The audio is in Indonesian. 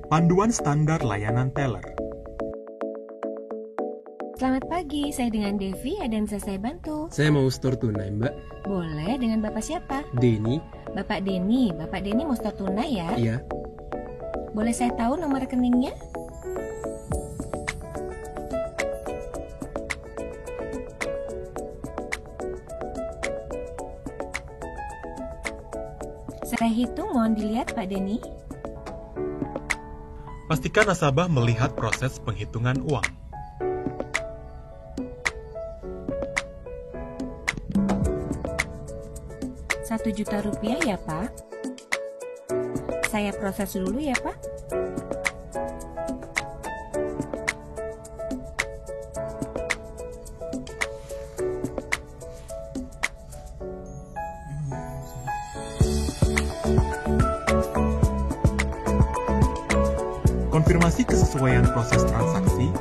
Panduan standar layanan teller. Selamat pagi, saya dengan Devi, ada yang bisa saya bantu? Saya mau store tunai, Mbak. Boleh, dengan Bapak siapa? Denny. Bapak Denny mau store tunai ya? Iya. Boleh saya tahu nomor rekeningnya? Saya hitung, mohon dilihat Pak Denny. Pastikan nasabah melihat proses penghitungan uang. Rp1.000.000 ya Pak? Saya proses dulu ya Pak. Konfirmasi kesesuaian proses transaksi